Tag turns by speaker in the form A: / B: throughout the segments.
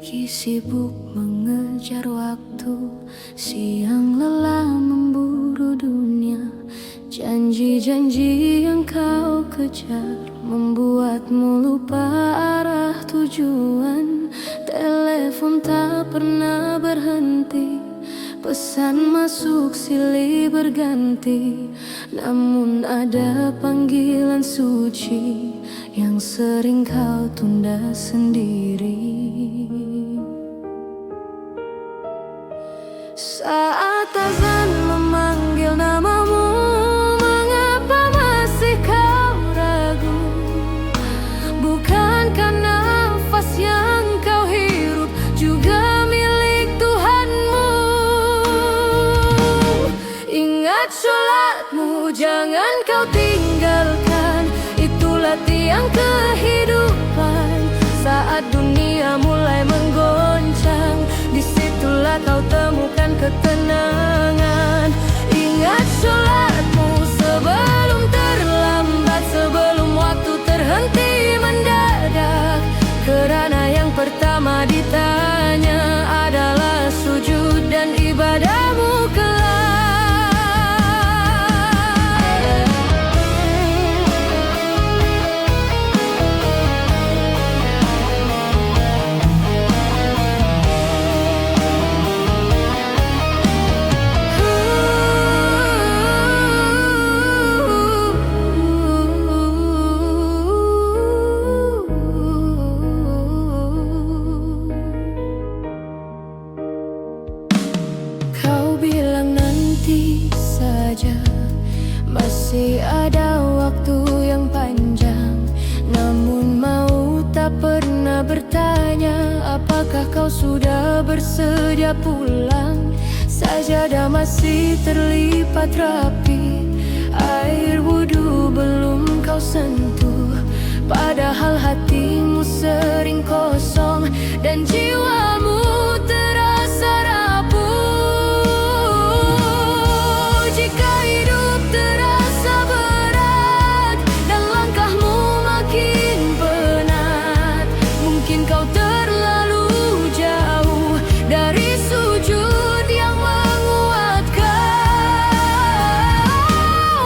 A: Pagi sibuk mengejar waktu, siang lelah memburu dunia. Janji-janji yang kau kejar membuatmu lupa arah tujuan. Telepon tak pernah berhenti, pesan masuk silih berganti. Namun ada panggilan suci yang sering kau tunda sendiri. Saat azan memanggil namamu, mengapa masih kau ragu? Bukankah nafas yang kau hirup juga milik Tuhanmu? Ingat sholatmu, jangan kau tinggalkan. Itulah tiang kehidupan. Saat dunia mulai menggoncang, disitulah kau temukan ketenangan. Ingat sholatmu sebelum terlambat, sebelum waktu terhenti mendadak. Kerana yang pertama ditanya adalah sujud dan ibadahmu kelak. Masih ada waktu yang panjang, namun mau tak pernah bertanya, apakah kau sudah bersedia pulang? Sajadah masih terlipat rapi, air wudhu belum kau sentuh. Padahal hatimu sering kosong dan jiwamu terasa rapuh. Jika hidup terasa berat dan langkahmu makin penat, mungkin kau terlalu jauh dari sujud yang menguatkan.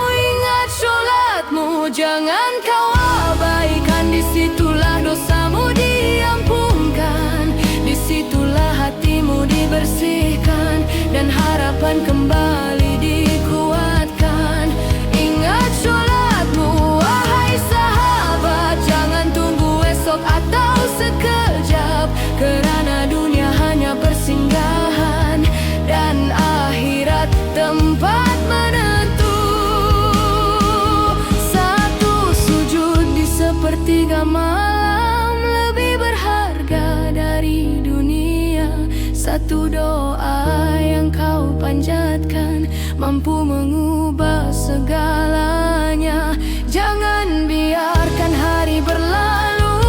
A: Ingat sholatmu, jangan kau abaikan. Disitulah dosamu diampunkan, disitulah hatimu dibersihkan, dan harapan kembali dikuatkan. Ingat sholatmu, wahai sahabat, jangan tunggu esok atau sekejap. Kerana dunia hanya persinggahan dan akhirat tempat menentu. Satu sujud di sepertiga malam lebih berharga dari dunia. Satu doa yang kau panjatkan mampu mengubah segalanya. Jangan biarkan hari berlalu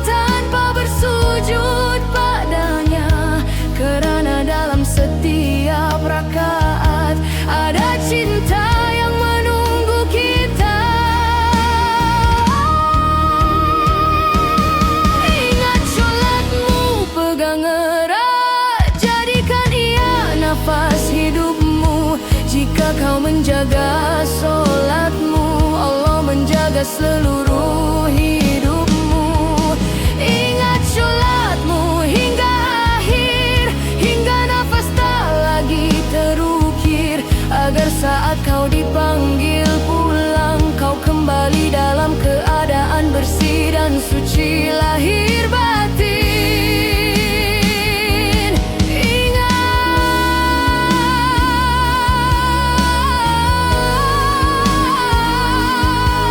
A: tanpa bersujud padanya. Kerana dalam setiap rakaat ada cinta yang menunggu kita. Ingat sholatmu, pegang erat, jadikan ia nafas hidupmu. Jika kau menjaga sholatmu, Allah menjaga seluruh hidupmu. Ingat sholatmu hingga akhir, hingga nafas tak lagi terukir, agar saat kau dipanggil pulang, kau kembali dalam keadaan bersih dan suci lahir batin. Ingat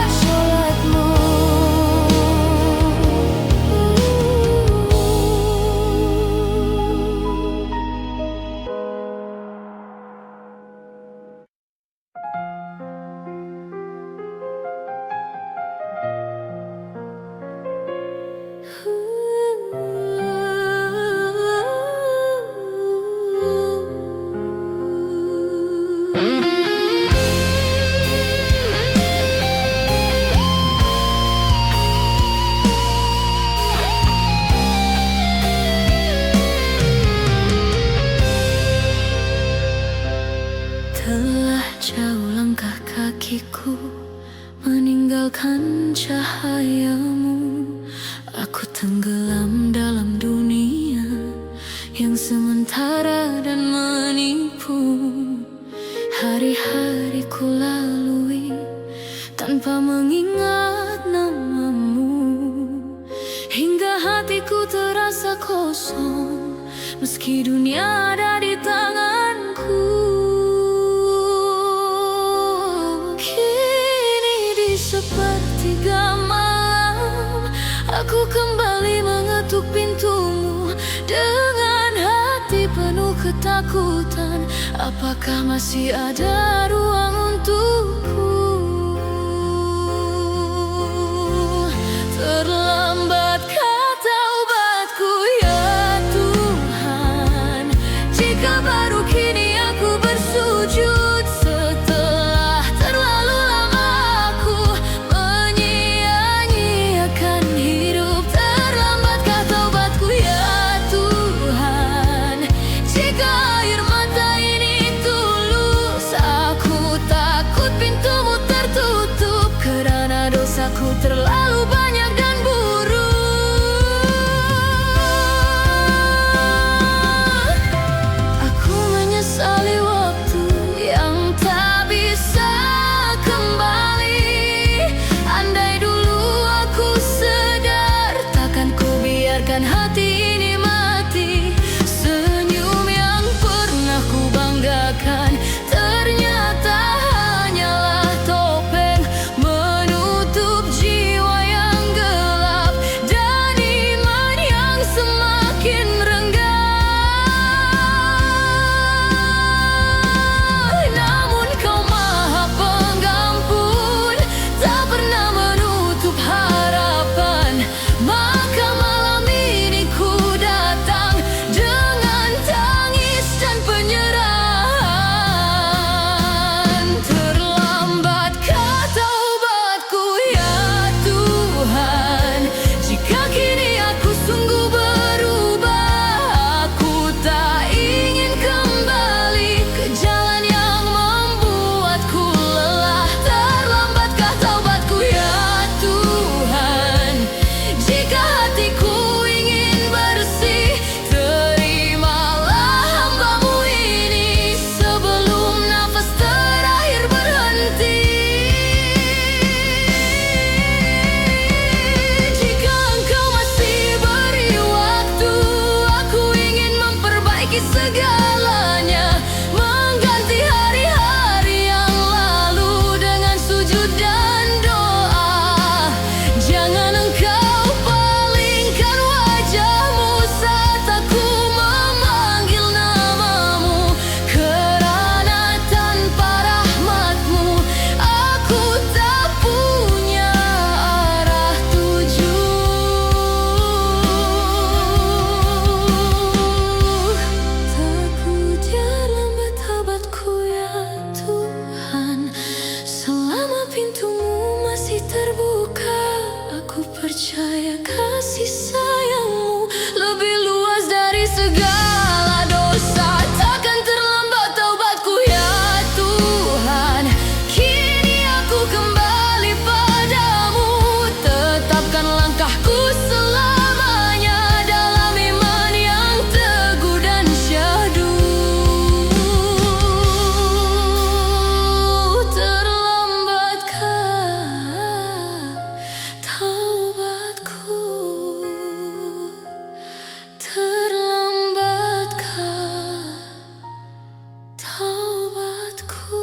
A: sholatmu. kakiku meninggalkan cahayamu. Aku tenggelam dalam dunia yang sementara dan menipu. Hari-hari ku lalui tanpa mengingat namamu, hingga hatiku terasa kosong meski dunia ada di tanganku. Kini di sepertiga malam aku kembali mengetuk pintumu dengan hati penuh ketakutan. Apakah masih ada ruang untukku? Terlambatkah taubatku ya Tuhan, jika baru kini aku bersujud setelah terlalu lama aku menyia-nyiakan hidup? Terlambatkah taubatku ya Tuhan, jika air mata ini tulus? Aku takut pintumu tertutup karena dosaku terlalu banyak dan buruk. Aku menyesali waktu yang tak bisa kembali. Andai dulu aku sedar, takkan ku biarkan hati ini mati. Senyum yang pernah ku banggakan ternyata hanyalah topeng menutup jiwa yang gelap dan iman yang semakin renggang. Namun Kau Maha Pengampun, tak pernah menutup harapan. Maka malam ini ku datang dengan tangis dan penyerahan. Terlambatkah taubatku ya Tuhan, jika kini aku sungguh berubah? Aku tak ingin kembali ke jalan yang membuatku lelah. Terlambatkah taubatku ya Tuhan, jika hatiku ingin bersih? Terimalah hamba-Mu ini sebelum nafas terakhir berhenti. Jika Engkau masih beri waktu, aku ingin memperbaiki segalanya, mengganti hari-hari yang lalu dengan sujud dan doa. Jangan Engkau palingkan wajah-Mu saat aku memanggil nama-Mu, kerana tanpa rahmat-Mu aku tak punya arah tuju. Takut dia lambat taubatku ya Tuhan, selama pintu-Mu masih terbuka. Aku percaya kasih sayang-Mu lebih luas dari segala dosa. Takkan terlambat taubatku ya Tuhan, kini aku kembali padamu. Tetapkan langkahku selamanya dalam iman yang teguh dan syahdu. Terlambatkah taubatku? Terlambatkah taubatku?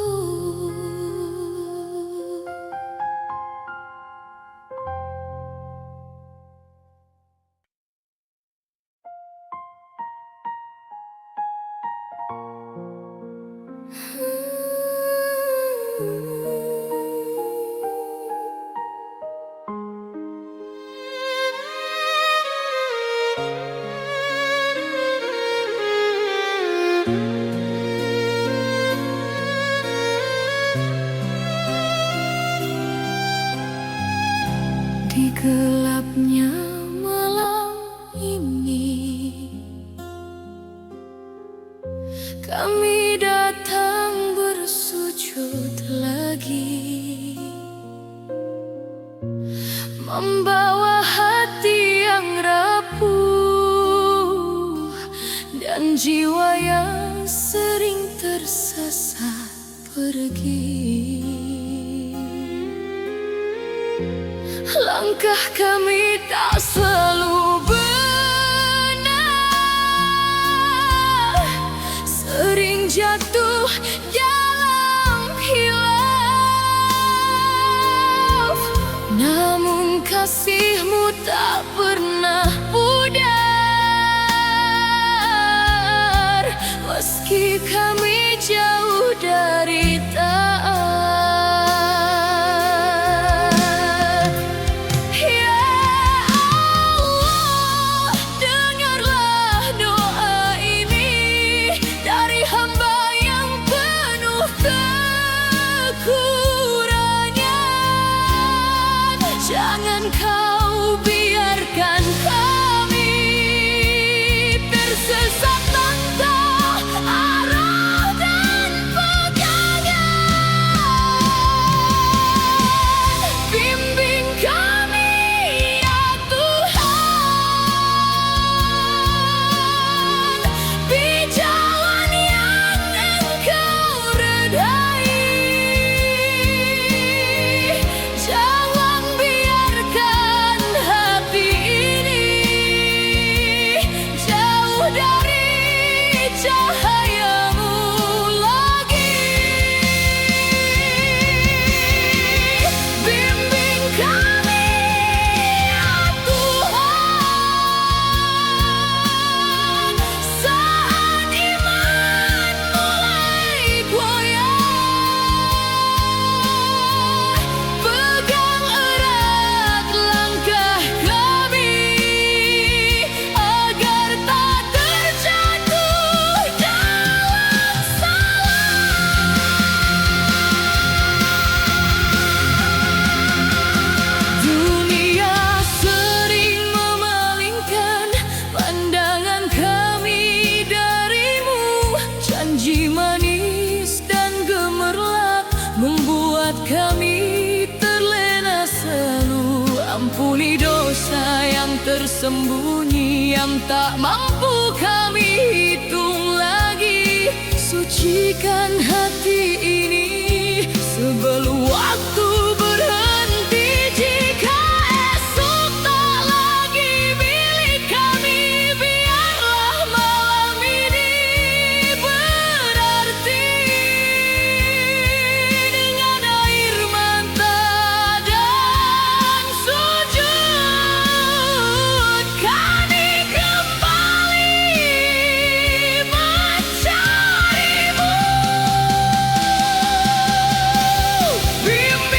A: Di gelapnya malam ini kami datang bersujud lagi. membawa hati yang rapuh dan jiwa yang sering tersesat pergi. Langkah kami tak selalu benar, sering jatuh dalam khilaf, namun kasihmu tak pernah pudar, meski kami jauh dari taat. Jangan kau biarkan kami tersesat tanpa arah dan pegangan. Bimbing kami ya Tuhan, di jalan yang Engkau redai. Kami terlena selalu, ampuni dosa yang tersembunyi yang tak mampu kami hitung lagi. Sucikan hati ini sebelum waktu berhenti. Jika esok tak lagi milik kami, biarlah malam ini berarti. Be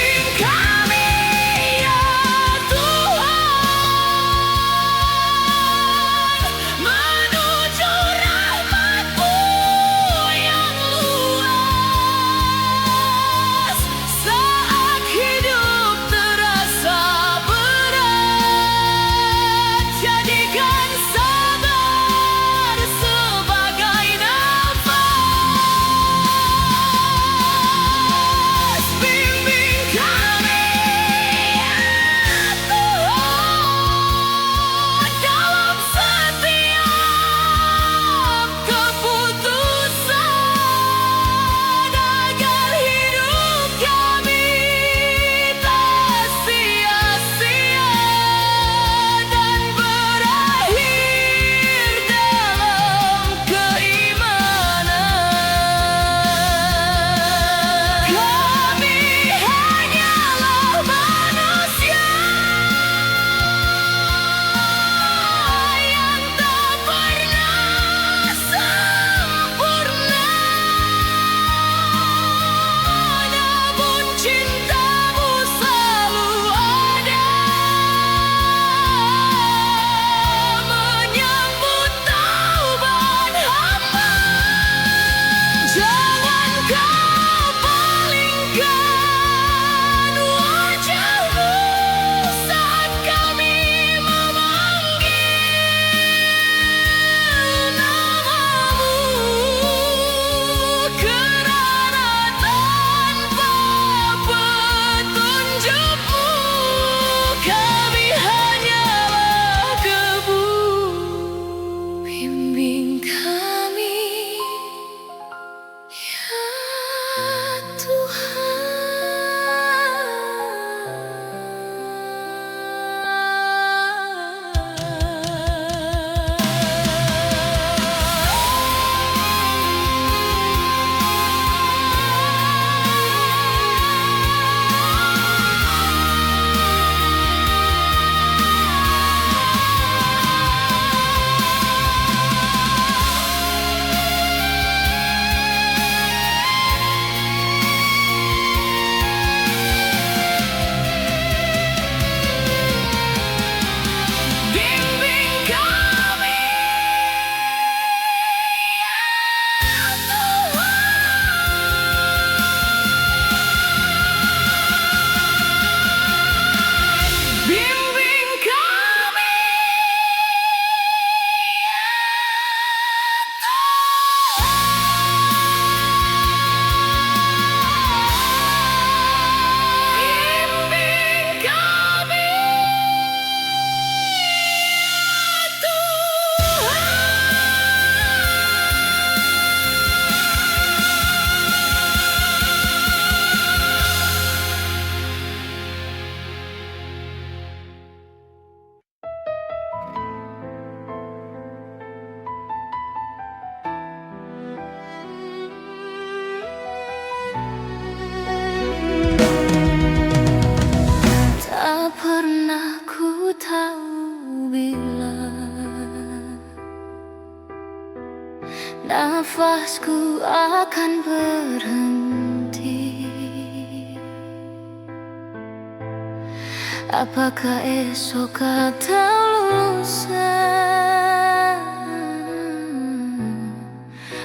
A: Apakah esok atau lusa,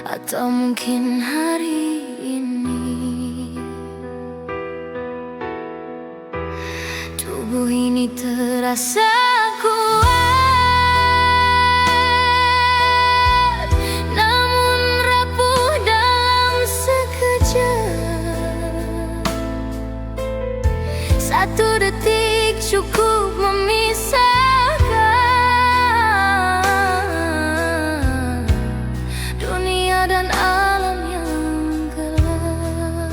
A: atau mungkin hari ini? Tubuh ini terasa kuat, namun rapuh dalam sekejap. Satu detik cukup memisahkan dunia dan alam yang gelap.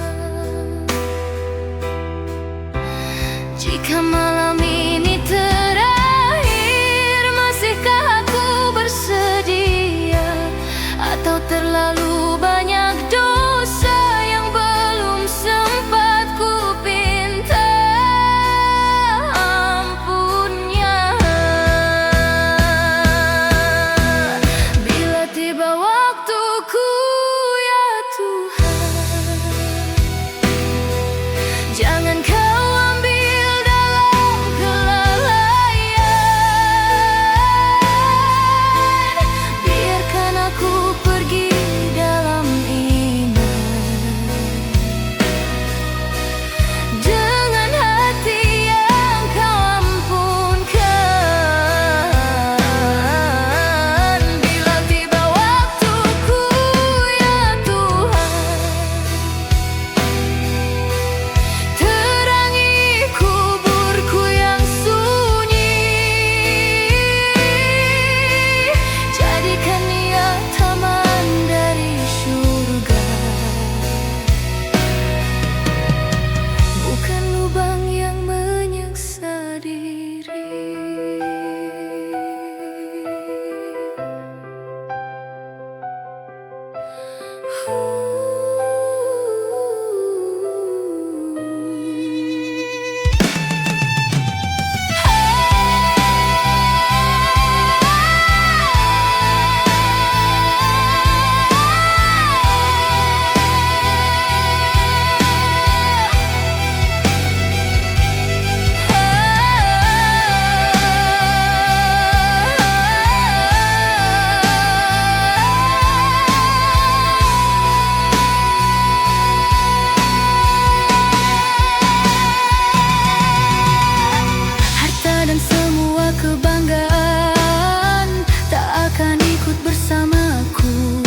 A: Jika malam ini terakhir, masihkah aku bersedia? Atau terlalu banyak dosa yang belum sempat ku pinta ampunnya? Bila tiba waktuku, ya Tuhan, jangan Kau ambil dalam kelalaian. Biarkan aku pergi dalam iman, dengan hati yang Kau ampunkan. Bila tiba waktuku, ya Tuhan, terangi kuburku yang sunyi, jadikan ia taman dari surga, bukan lubang yang menyiksa diri. Harta dan semua kebanggaan tak akan ikut bersamaku.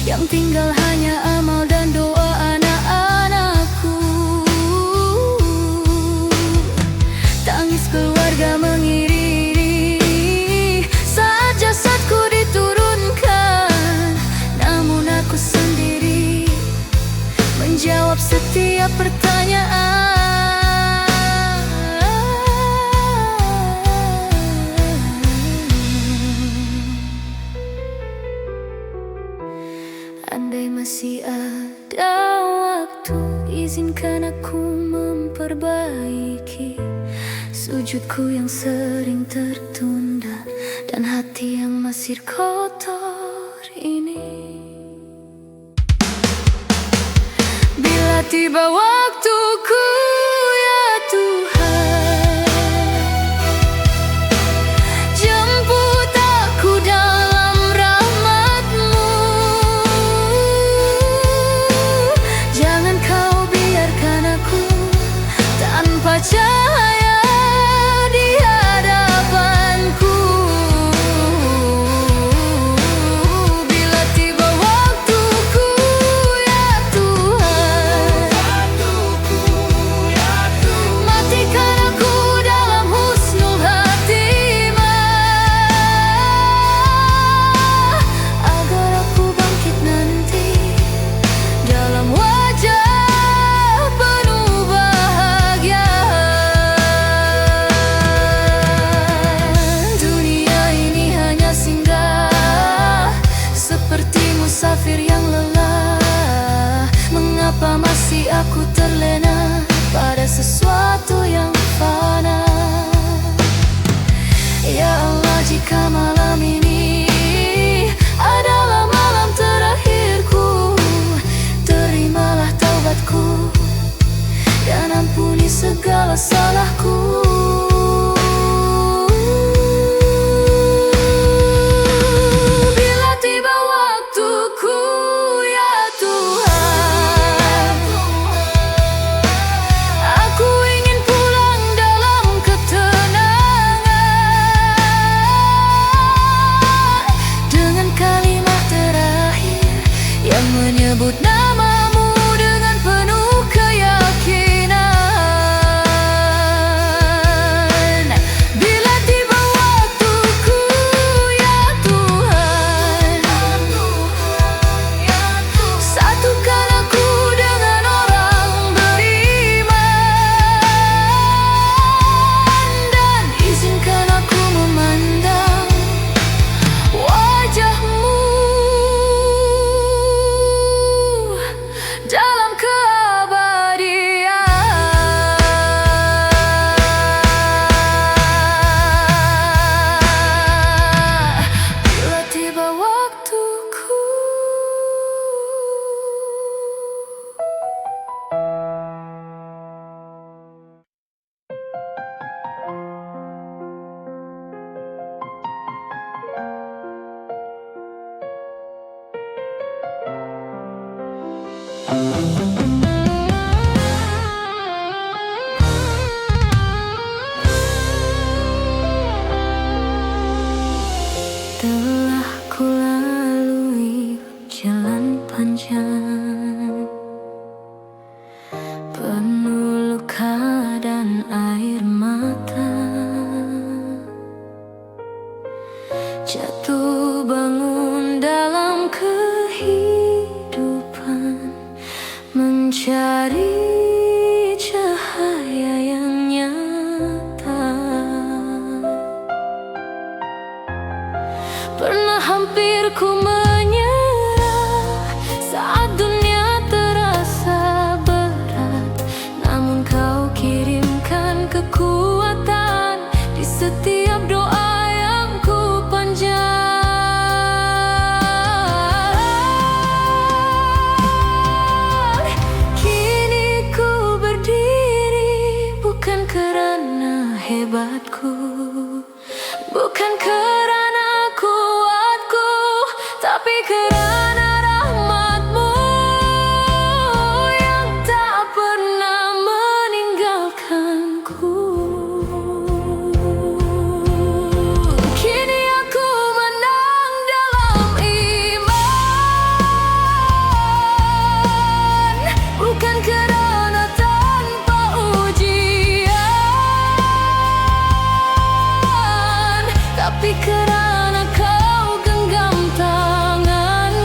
A: Yang tinggal hanya amal dan doa anak-anakku. Tangis keluarga mengiringi saat jasadku diturunkan, namun aku sendiri menjawab setiap pertanyaan. Andai masih ada waktu, izinkan aku memperbaiki sujudku yang sering tertunda dan hati yang masih kotor ini. Bila tiba waktuku, ya Tuhan, jemput aku dalam rahmat-Mu. Jangan Kau biarkan aku tanpa cahaya di hadapan-Ku. Bila tiba waktuku, ya Tuhan, matikan aku dalam husnul khatimah, agar aku bangkit nanti dalam wajah penuh bahagia. Dunia ini hanya singgah, seperti musafir yang lelah. Mengapa masih aku terlena pada sesuatu yang fana? Ya Allah, jika malam ini adalah malam terakhirku, terimalah taubatku dan ampuni segala segala salahku. Bila tiba waktuku, ya Tuhan, aku ingin pulang dalam ketenangan, dengan kalimat terakhir yang menyebut namamu dengan penuh keyakinan. Bila tiba waktuku, ya Tuhan, satukan aku dengan orang beriman, dan izinkan aku memandang wajahmu dalam keabadian. Bila tiba waktuku. Telah ku lalui jalan panjang, penuh luka dan air mata, jatuh bangun dalam kehidupan, mencari cahaya yang nyata. Pernah hampir ku menyerah saat dunia terasa berat, namun kau kirimkan kekuatan di setiap doa yang ku panjat. Kini ku berdiri bukan karena hebatku, bukan karena kuatku, tapi karena rahmat-Mu yang tak pernah meninggalkanku. Kini aku menang dalam iman, bukan karena tanpa ujian, tapi karena Kau genggam tanganku.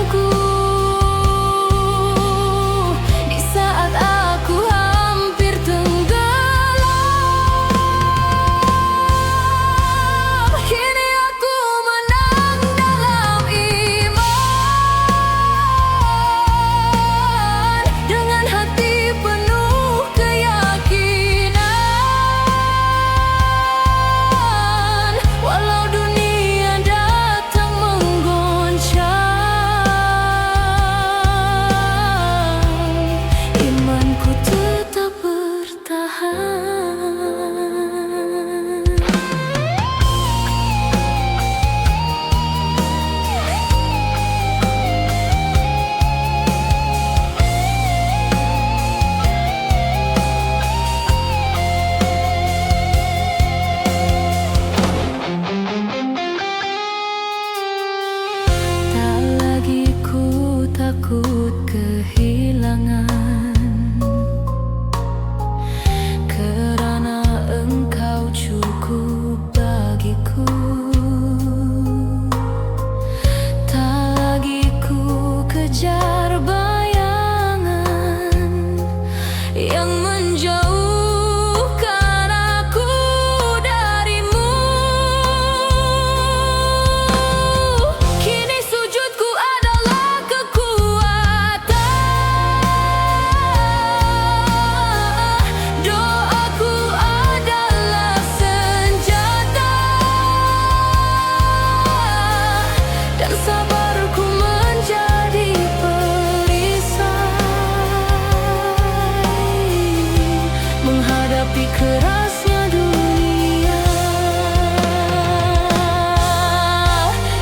A: menyikapi kerasnya dunia.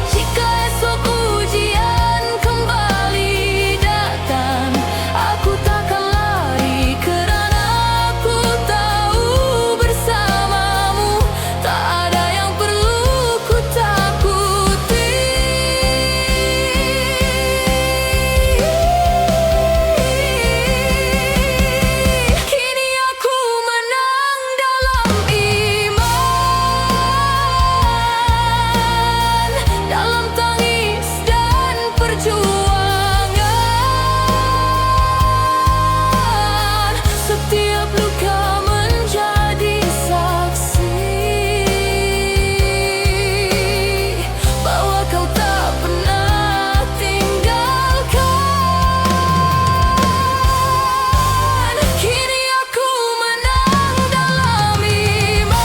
A: Jika esok ujian kembali datang, aku takkan lari kerana aku tahu bersamamu tak ada yang perlu ku takuti. Kini aku menang dalam iman, dalam tangis dan perjuangan. Setiap luka menjadi saksi bahwa kau tak pernah tinggalkan. Kini aku menang dalam iman,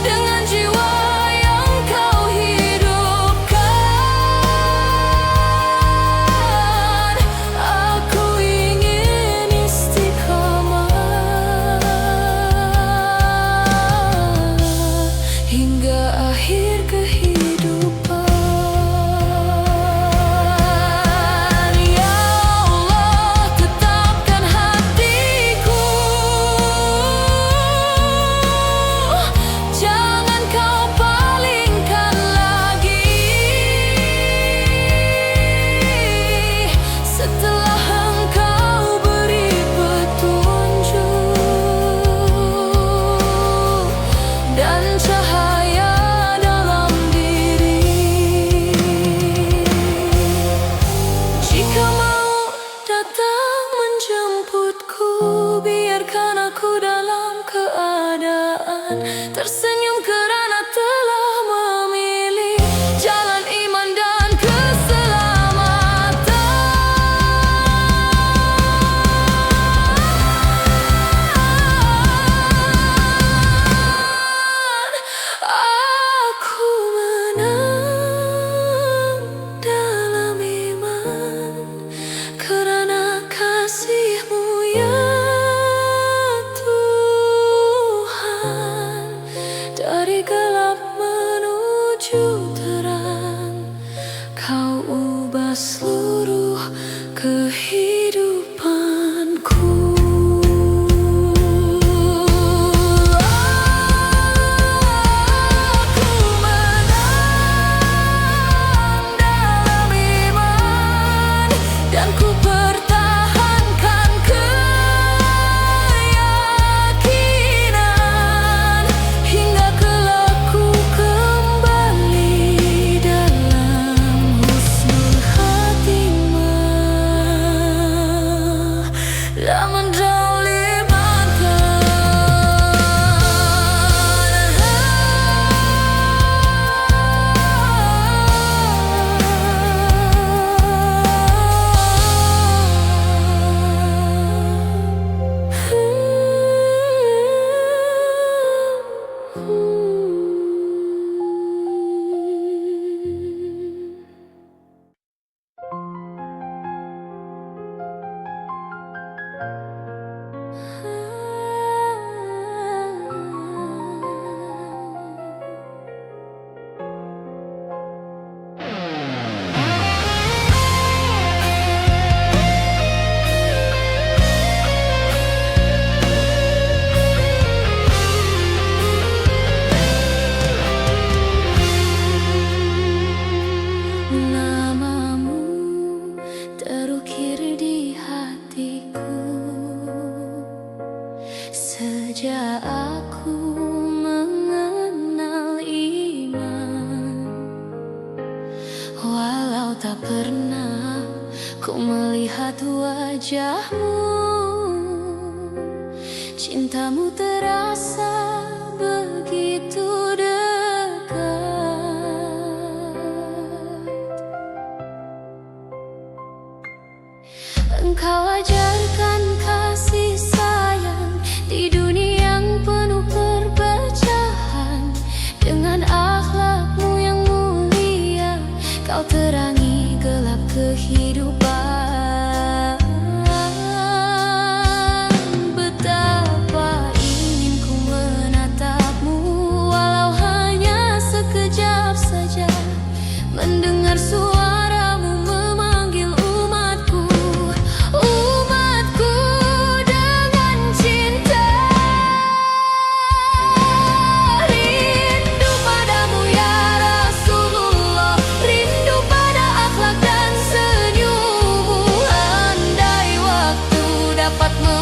A: dengan jiwa yang kau hidupkan. Aku ingin istiqamah hingga akhir kehidupan. Ya Allah, tetapkan hatiku, jangan kau palingkan lagi. Setelah Engkau beri petunjuk dan cahaya dalam diri. Jika mau datang menjemputku, biarkan aku dalam keadaan tersenyum kerana telah memilih jalan iman dan keselamatan. Aku menang dalam iman kerana kasih-Mu ya Tuhan. Dari gelap menuju terang, Kau ubah seluruh kehidupanku. Aku menang dalam iman, dan ku pertahankan keyakinan hingga kelak ku kembali dalam husnul khatimah. La Namamu terukir di hatiku sejak aku mengenal iman. Walau tak pernah ku melihat wajah-Mu, cinta-Mu terasa begitu dekat. Engkau ajarkan kasih sayang di dunia yang penuh perpecahan. Dengan akhlak-Mu yang mulia, Kau terangi gelap kehidupan.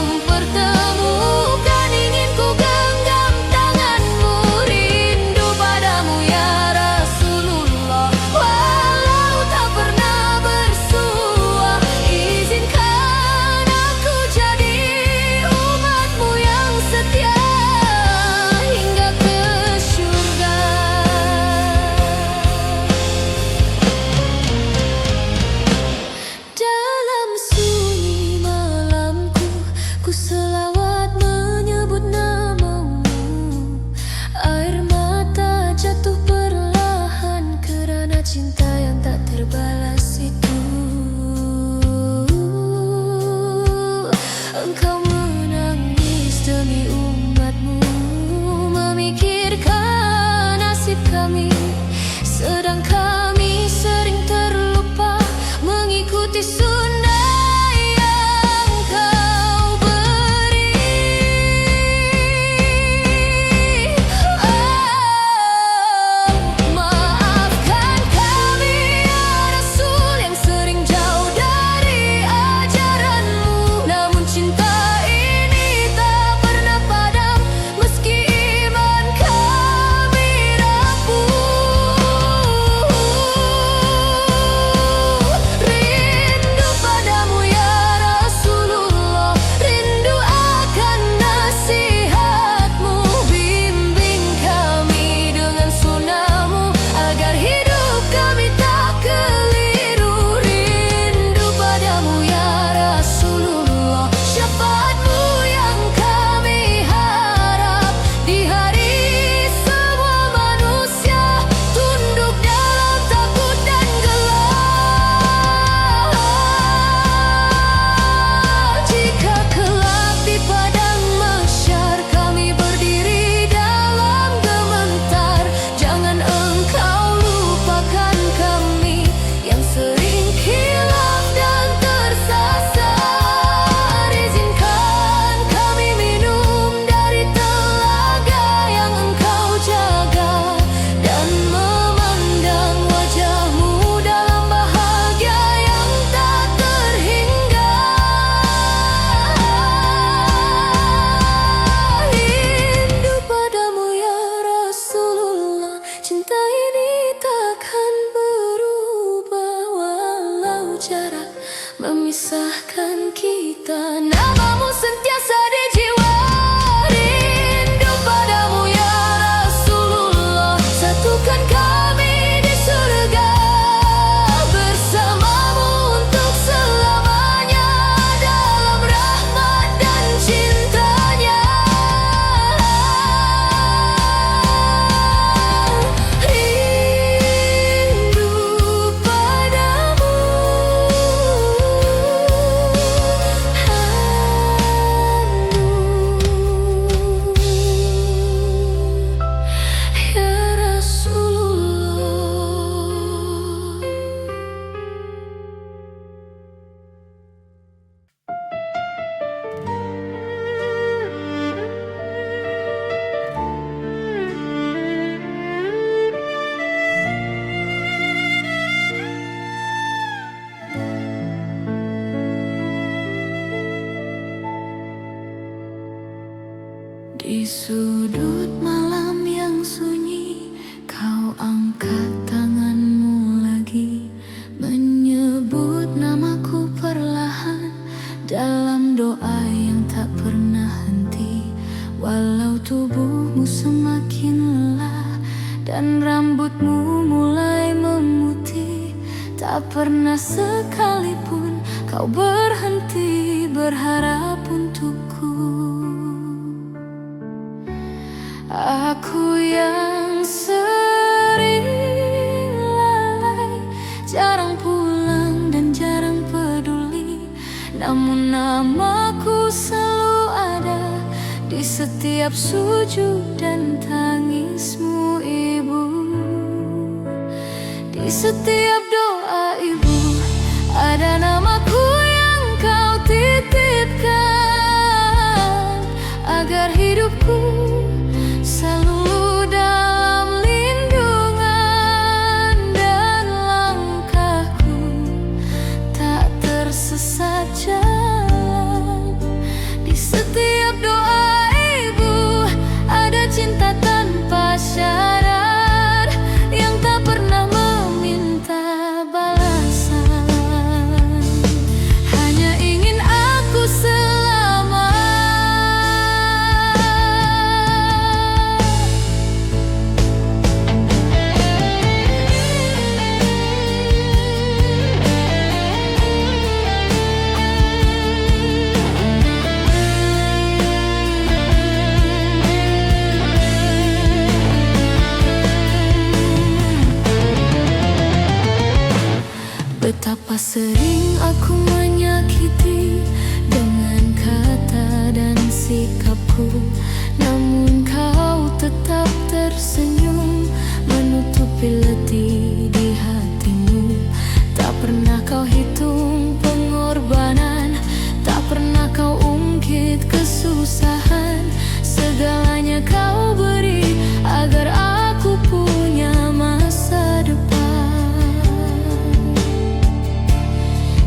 A: mempertemukan. Ingin ku genggam tanganmu, rindu padamu ya Rasulullah. Walau tak pernah bersua, izinkan aku jadi umatmu yang setia hingga ke surga. Dalam sunyi malamku, ku selawat menyebut namamu. Air mata jatuh perlahan kerana cinta yang tak terbalas itu. Engkau menangis demi umatmu, memikirkan nasib kami, sedang kami sering terlupa mengikuti sunnah yang kau beri. Maafkan kami ya Rasul yang sering jauh dari ajaranmu. Namun cinta ini tak pernah padam meski iman kami rapuh. Rindu padamu ya Rasulullah, rindu akan nasihatmu. Bimbing kami dengan sunnahmu agar hidup kami tak keliru. Rindu padamu ya Rasulullah, syafaatmu yang kami harap di hari semua manusia tunduk dalam takut dan gelap. Jika kelak di padang mahsyar kami berdiri dalam gementar, jangan engkau lupakan kami yang sering khilaf dan tersasar. Izinkan kami minum dari telaga yang engkau jaga dan memandang wajahmu dalam bahagia yang tak terhingga. Rindu padamu ya Rasulullah, cinta ini takkan berubah walau jarak memisahkan kita. Namamu sentiasa di jiwa. Rindu padamu ya Rasulullah, satukan kami di surga bersamamu untuk selamanya dalam rahmat dan cintanya. Rindu padamu, ya Rasulullah. Di sudut malam yang sunyi, kau angkat tanganmu lagi, menyebut namaku perlahan dalam doa yang tak pernah henti. Walau tubuhmu semakin lelah dan rambutmu mulai memutih, tak pernah sekalipun kau berhenti berharap untukku. Aku yang sering lalai, jarang pulang dan jarang peduli, namun namaku selalu ada di setiap sujud dan tangismu ibu. Di setiap doa ibu ada namaku yang kau titipkan, agar hidupku selalu dalam lindungan dan langkahku tak tersesat jalan di sikapku, namun kau tetap tersenyum, menutupi letih di hatimu. Tak pernah kau hitung pengorbanan, tak pernah kau ungkit kesusahan. Segalanya kau beri agar aku punya masa depan.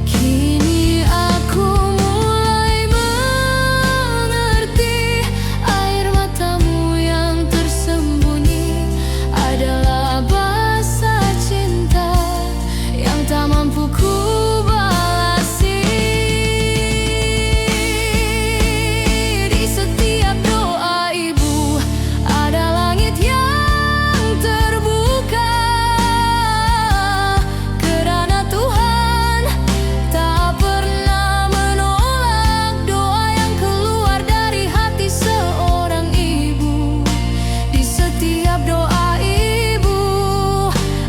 A: Kini aku mulai mengerti, air matamu yang tersembunyi adalah bahasa cinta yang tak mampu ku balasi. Di setiap doa ibu ada langit yang terbuka, kerana Tuhan tak pernah menolak doa yang keluar dari hati seorang ibu. Di setiap doa ibu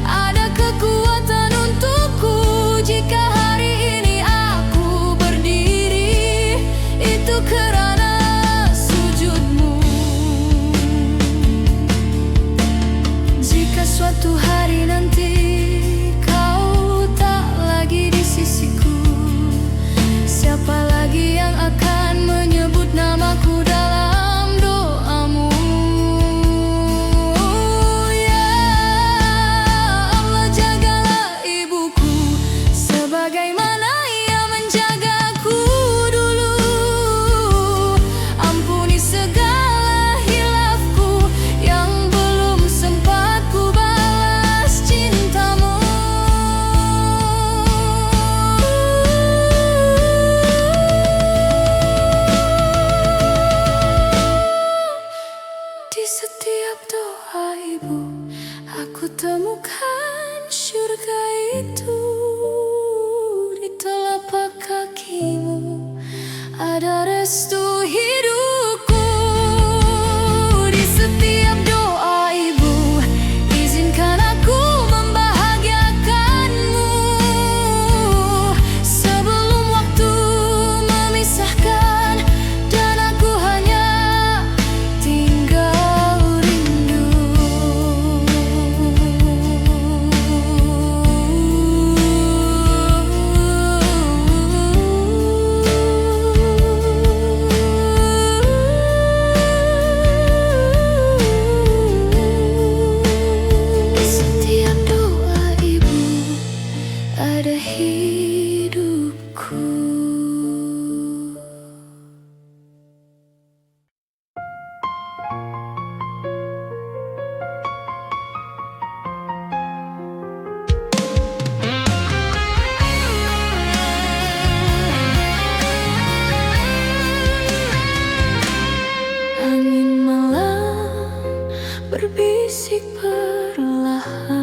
A: ada kekuatan untukku. Jika hari ini aku berdiri, itu kerana sujudmu. Jika suatu hari nanti kau tak lagi di sisiku, siapa lagi yang akan menyebut namaku dalam doamu? Ya Allah, jagalah ibuku sebagaimana ia menjagaku dulu. Ampuni segala hilafku yang belum sempat ku balas cintamu. Di setiap doa ibu aku temukan syurga itu. Di telapak kakimu ada restu hidupku. Di setiap doa ibu izinkan aku membahagiakanmu. Sebelum waktu memisahkan dan aku hanya tinggal rindu. Di setiap doa ibu ada hidupku. Angin malam berbisik perlahan,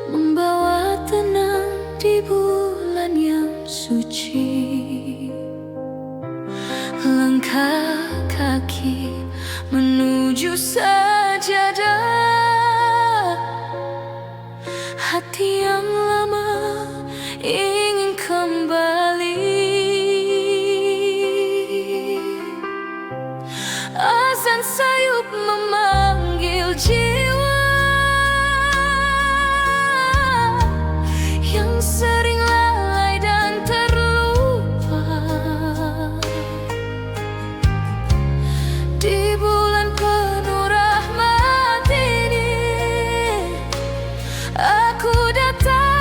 A: membawa tenang di bulan yang suci. Langkah kaki menuju sajadah, hati yang lama ingin kembali. Azan sayup memanggil jiwa yang sering lalai dan terlupa. Di bulan penuh rahmat ini aku datang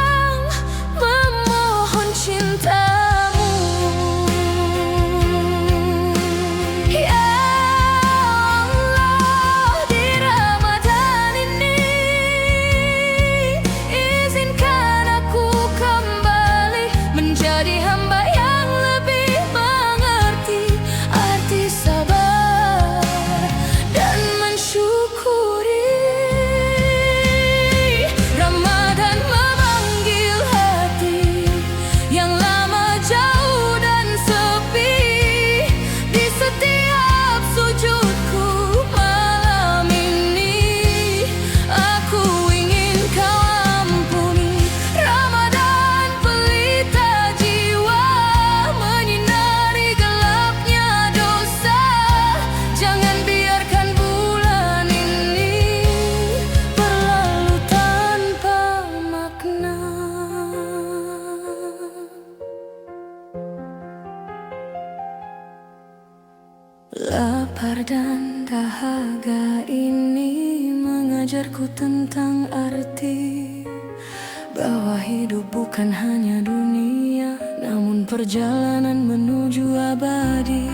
A: Lapar dan dahaga ini mengajarku tentang arti bahwa hidup bukan hanya dunia, namun perjalanan menuju abadi.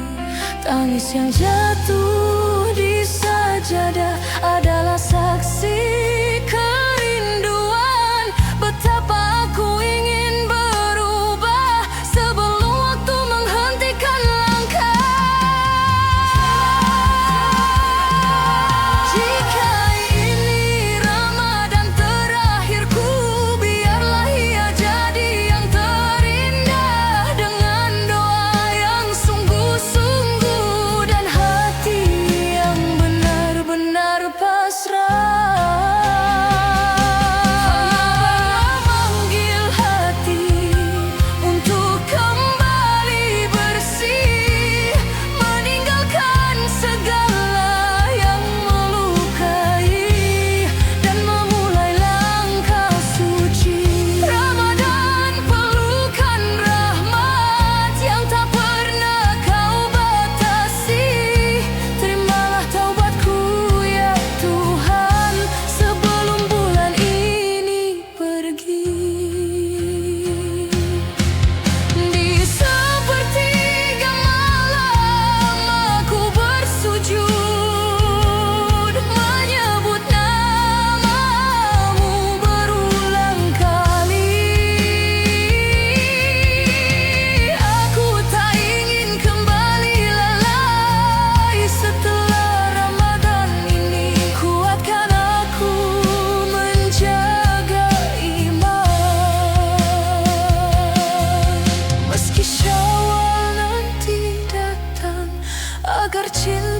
A: Tangis yang jatuh di sajadah adalah saksi kerinduan. Betapa aku ingin berubah sebelum waktu menghentikan langkah. Jika ini Ramadan terakhirku, biarlah ia jadi yang terindah, dengan doa yang sungguh-sungguh dan hati yang benar-benar pasrah. Memanggil hati untuk kembali bersih, meninggalkan segala yang melukai dan memulai langkah suci. Ramadan, pelukan rahmat yang tak pernah kau batasi. Terimalah taubatku ya Tuhan, sebelum bulan ini pergi. Di sepertiga malam aku bersujud, menyebut namamu berulang kali. Aku tak ingin kembali lalai setelah Ramadan ini. Kuatkan aku menjaga iman, meski Syawal nanti datang, agar cinta